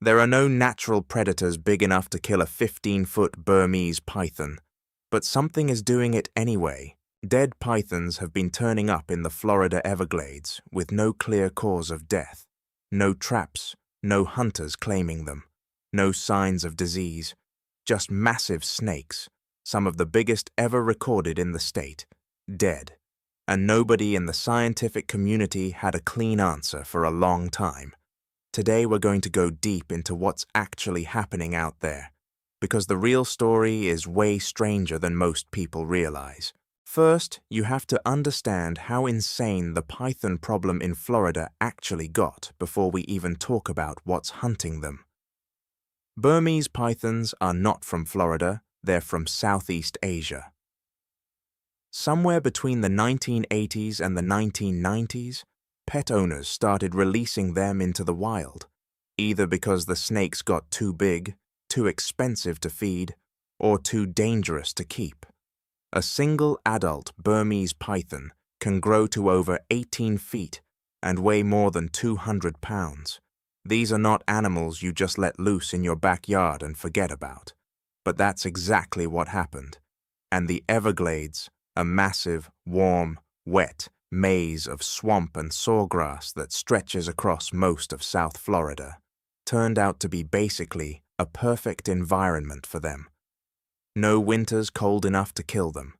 There are no natural predators big enough to kill a 15-foot Burmese python, but something is doing it anyway. Dead pythons have been turning up in the Florida Everglades with no clear cause of death, no traps, no hunters claiming them, no signs of disease, just massive snakes, some of the biggest ever recorded in the state, dead. And nobody in the scientific community had a clean answer for a long time. Today we're going to go deep into what's actually happening out there, because the real story is way stranger than most people realize. First, you have to understand how insane the python problem in Florida actually got before we even talk about what's hunting them. Burmese pythons are not from Florida, they're from Southeast Asia. Somewhere between the 1980s and the 1990s, pet owners started releasing them into the wild, either because the snakes got too big, too expensive to feed, or too dangerous to keep. A single adult Burmese python can grow to over 18 feet and weigh more than 200 pounds. These are not animals you just let loose in your backyard and forget about. But that's exactly what happened. And the Everglades, a massive, warm, wet maze of swamp and sawgrass that stretches across most of South Florida, turned out to be basically a perfect environment for them. No winters cold enough to kill them,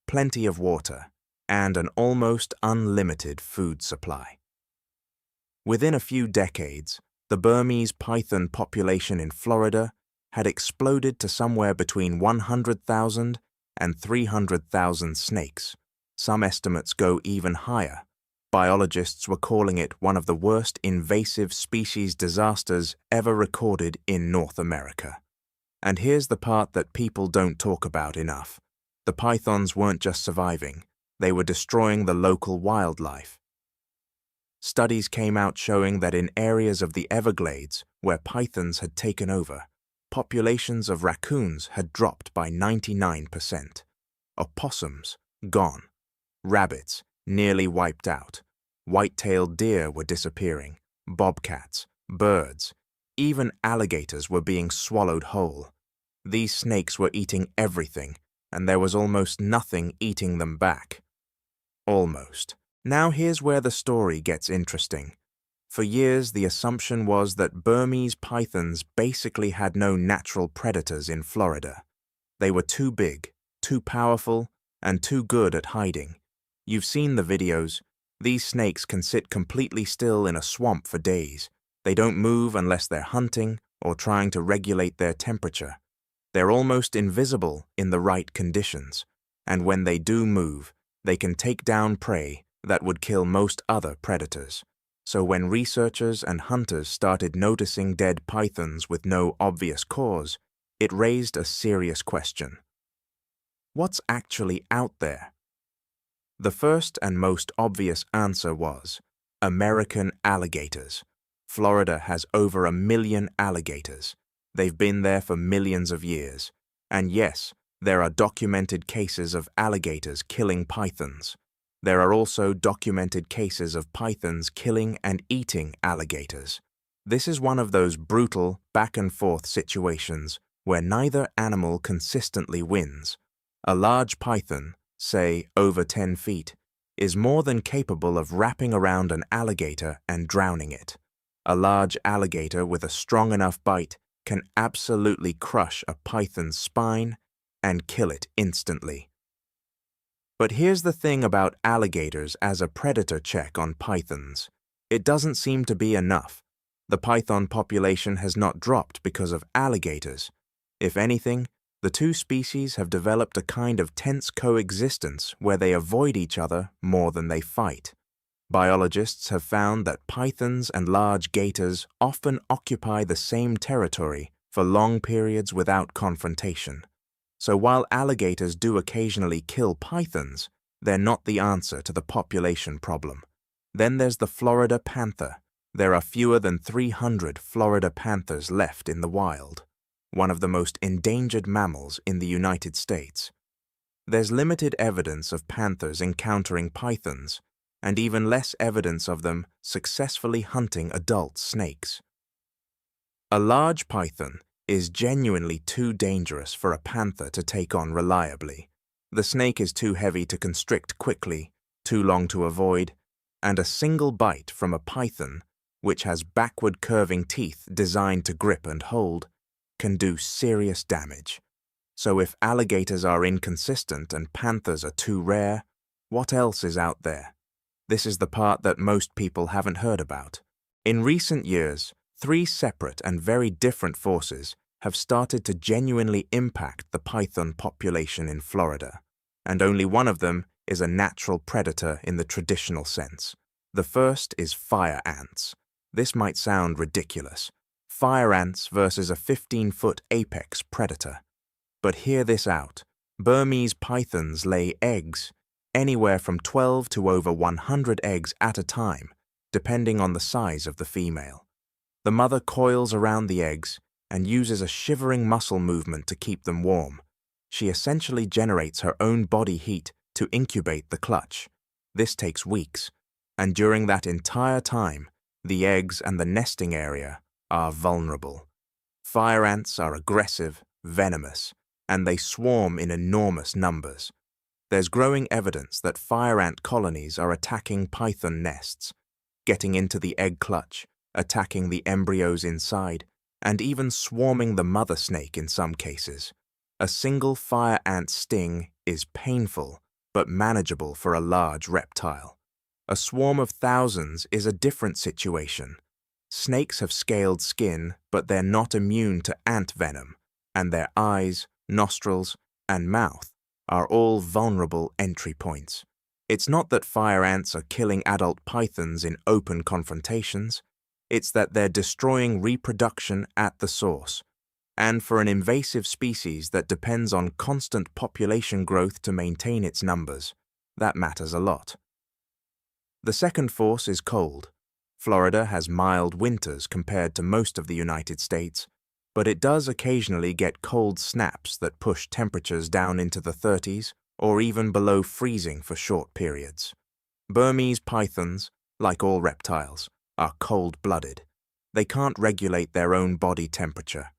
plenty of water, and an almost unlimited food supply. Within a few decades, the Burmese python population in Florida had exploded to somewhere between 100,000 and 300,000 snakes. Some estimates go even higher. Biologists were calling it one of the worst invasive species disasters ever recorded in North America. And here's the part that people don't talk about enough. The pythons weren't just surviving, they were destroying the local wildlife. Studies came out showing that in areas of the Everglades where pythons had taken over, populations of raccoons had dropped by 99%. Opossums, gone. Rabbits, nearly wiped out. White-tailed deer were disappearing. Bobcats, birds, even alligators were being swallowed whole. These snakes were eating everything, and there was almost nothing eating them back. Almost. Now here's where the story gets interesting. For years, the assumption was that Burmese pythons basically had no natural predators in Florida. They were too big, too powerful, and too good at hiding. You've seen the videos. These snakes can sit completely still in a swamp for days. They don't move unless they're hunting or trying to regulate their temperature. They're almost invisible in the right conditions, and when they do move, they can take down prey that would kill most other predators. So when researchers and hunters started noticing dead pythons with no obvious cause, it raised a serious question. What's actually out there? The first and most obvious answer was American alligators. Florida has over 1 million alligators. They've been there for millions of years. And yes, there are documented cases of alligators killing pythons. There are also documented cases of pythons killing and eating alligators. This is one of those brutal back-and-forth situations where neither animal consistently wins. A large python, say over 10 feet, is more than capable of wrapping around an alligator and drowning it. A large alligator with a strong enough bite can absolutely crush a python's spine and kill it instantly. But here's the thing about alligators as a predator check on pythons. It doesn't seem to be enough. The python population has not dropped because of alligators. If anything, the two species have developed a kind of tense coexistence where they avoid each other more than they fight. Biologists have found that pythons and large gators often occupy the same territory for long periods without confrontation. So while alligators do occasionally kill pythons, they're not the answer to the population problem. Then there's the Florida panther. There are fewer than 300 Florida panthers left in the wild, one of the most endangered mammals in the United States. There's limited evidence of panthers encountering pythons, and even less evidence of them successfully hunting adult snakes. A large python is genuinely too dangerous for a panther to take on reliably. The snake is too heavy to constrict quickly, too long to avoid, and a single bite from a python, which has backward curving teeth designed to grip and hold, can do serious damage. So if alligators are inconsistent and panthers are too rare, what else is out there? This is the part that most people haven't heard about. In recent years, 3 separate and very different forces have started to genuinely impact the python population in Florida, and only one of them is a natural predator in the traditional sense. The first is fire ants. This might sound ridiculous. Fire ants versus a 15-foot apex predator. But hear this out. Burmese pythons lay eggs, anywhere from 12 to over 100 eggs at a time, depending on the size of the female. The mother coils around the eggs and uses a shivering muscle movement to keep them warm. She essentially generates her own body heat to incubate the clutch. This takes weeks, and during that entire time, the eggs and the nesting area are vulnerable. Fire ants are aggressive, venomous, and they swarm in enormous numbers. There's growing evidence that fire ant colonies are attacking python nests, getting into the egg clutch, attacking the embryos inside, and even swarming the mother snake in some cases. A single fire ant sting is painful, but manageable for a large reptile. A swarm of thousands is a different situation. Snakes have scaled skin, but they're not immune to ant venom, and their eyes, nostrils, and mouth are all vulnerable entry points. It's not that fire ants are killing adult pythons in open confrontations. It's that they're destroying reproduction at the source. And for an invasive species that depends on constant population growth to maintain its numbers, that matters a lot. The second force is cold. Florida has mild winters compared to most of the United States, but it does occasionally get cold snaps that push temperatures down into the 30s or even below freezing for short periods. Burmese pythons, like all reptiles, are cold-blooded. They can't regulate their own body temperature.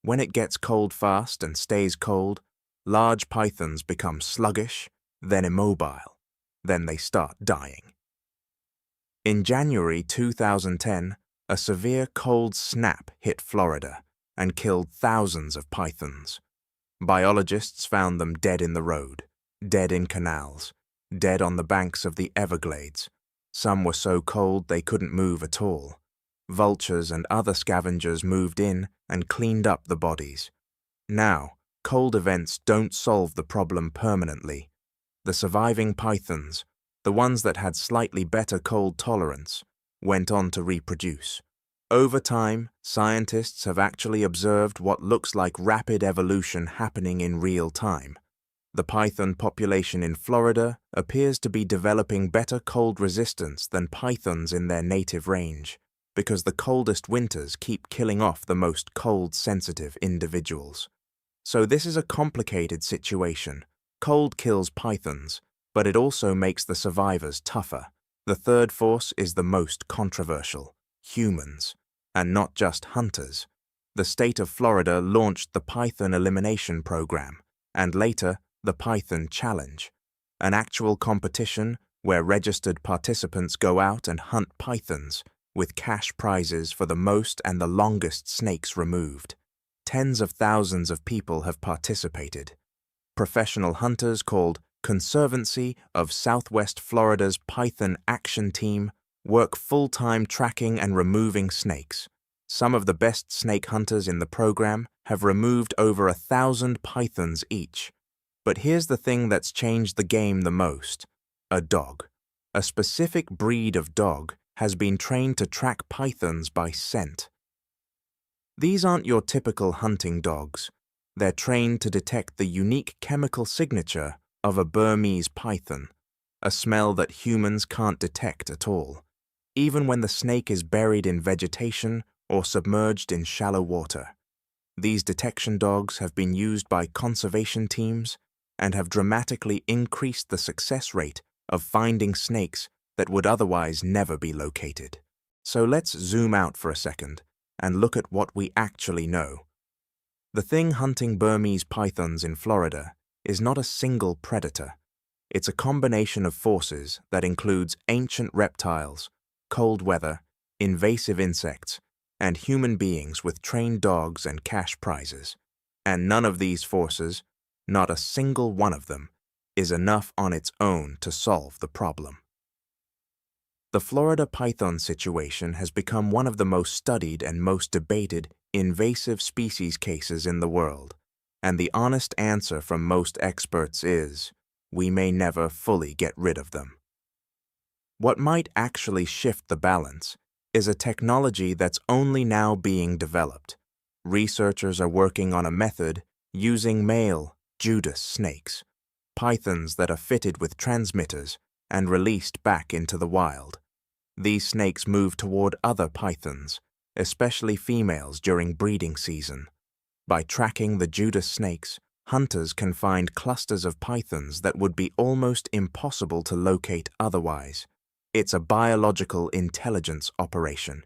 When it gets cold fast and stays cold, large pythons become sluggish, then immobile, then they start dying. In January 2010, a severe cold snap hit Florida and killed thousands of pythons. Biologists found them dead in the road, dead in canals, dead on the banks of the Everglades. Some were so cold they couldn't move at all. Vultures and other scavengers moved in and cleaned up the bodies. Now, cold events don't solve the problem permanently. The surviving pythons, the ones that had slightly better cold tolerance, went on to reproduce. Over time, scientists have actually observed what looks like rapid evolution happening in real time. The python population in Florida appears to be developing better cold resistance than pythons in their native range, because the coldest winters keep killing off the most cold-sensitive individuals. So this is a complicated situation. Cold kills pythons, but it also makes the survivors tougher. The third force is the most controversial: humans, and not just hunters. The state of Florida launched the Python Elimination Program, and later, the Python Challenge, an actual competition where registered participants go out and hunt pythons, with cash prizes for the most and the longest snakes removed. Tens of thousands of people have participated. Professional hunters called Conservancy of Southwest Florida's Python Action Team work full-time tracking and removing snakes. Some of the best snake hunters in the program have removed over 1,000 pythons each. But here's the thing that's changed the game the most: a dog. A specific breed of dog has been trained to track pythons by scent. These aren't your typical hunting dogs. They're trained to detect the unique chemical signature of a Burmese python, a smell that humans can't detect at all, even when the snake is buried in vegetation or submerged in shallow water. These detection dogs have been used by conservation teams and have dramatically increased the success rate of finding snakes that would otherwise never be located. So let's zoom out for a second and look at what we actually know. The thing hunting Burmese pythons in Florida is not a single predator. It's a combination of forces that includes ancient reptiles, cold weather, invasive insects, and human beings with trained dogs and cash prizes. And none of these forces, not a single one of them, is enough on its own to solve the problem. The Florida python situation has become one of the most studied and most debated invasive species cases in the world, and the honest answer from most experts is, we may never fully get rid of them. What might actually shift the balance is a technology that's only now being developed. Researchers are working on a method using male Judas snakes, pythons that are fitted with transmitters and released back into the wild. These snakes move toward other pythons, especially females during breeding season. By tracking the Judas snakes, hunters can find clusters of pythons that would be almost impossible to locate otherwise. It's a biological intelligence operation.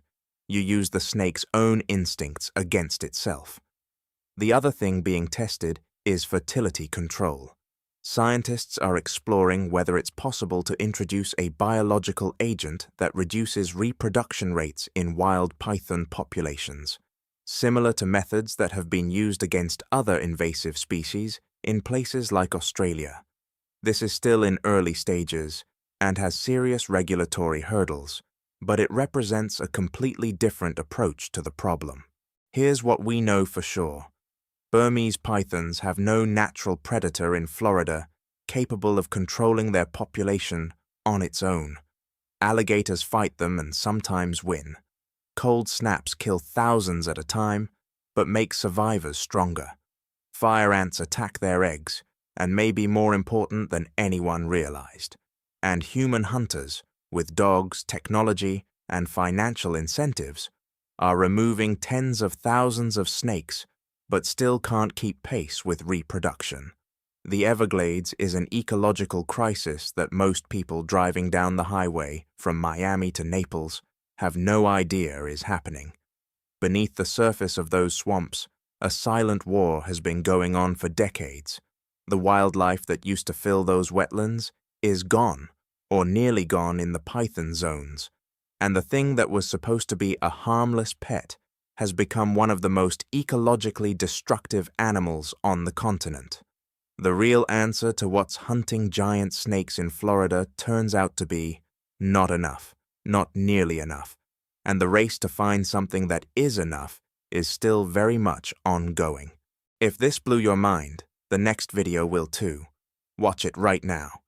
You use the snake's own instincts against itself. The other thing being tested is fertility control. Scientists are exploring whether it's possible to introduce a biological agent that reduces reproduction rates in wild python populations, similar to methods that have been used against other invasive species in places like Australia. This is still in early stages and has serious regulatory hurdles, but it represents a completely different approach to the problem. Here's what we know for sure. Burmese pythons have no natural predator in Florida capable of controlling their population on its own. Alligators fight them and sometimes win. Cold snaps kill thousands at a time, but make survivors stronger. Fire ants attack their eggs, and may be more important than anyone realized. And human hunters, with dogs, technology, and financial incentives, are removing tens of thousands of snakes but still can't keep pace with reproduction. The Everglades is an ecological crisis that most people driving down the highway from Miami to Naples have no idea is happening. Beneath the surface of those swamps, a silent war has been going on for decades. The wildlife that used to fill those wetlands is gone, or nearly gone in the python zones, and the thing that was supposed to be a harmless pet has become one of the most ecologically destructive animals on the continent. The real answer to what's hunting giant snakes in Florida turns out to be not enough, not nearly enough, and the race to find something that is enough is still very much ongoing. If this blew your mind, the next video will too. Watch it right now.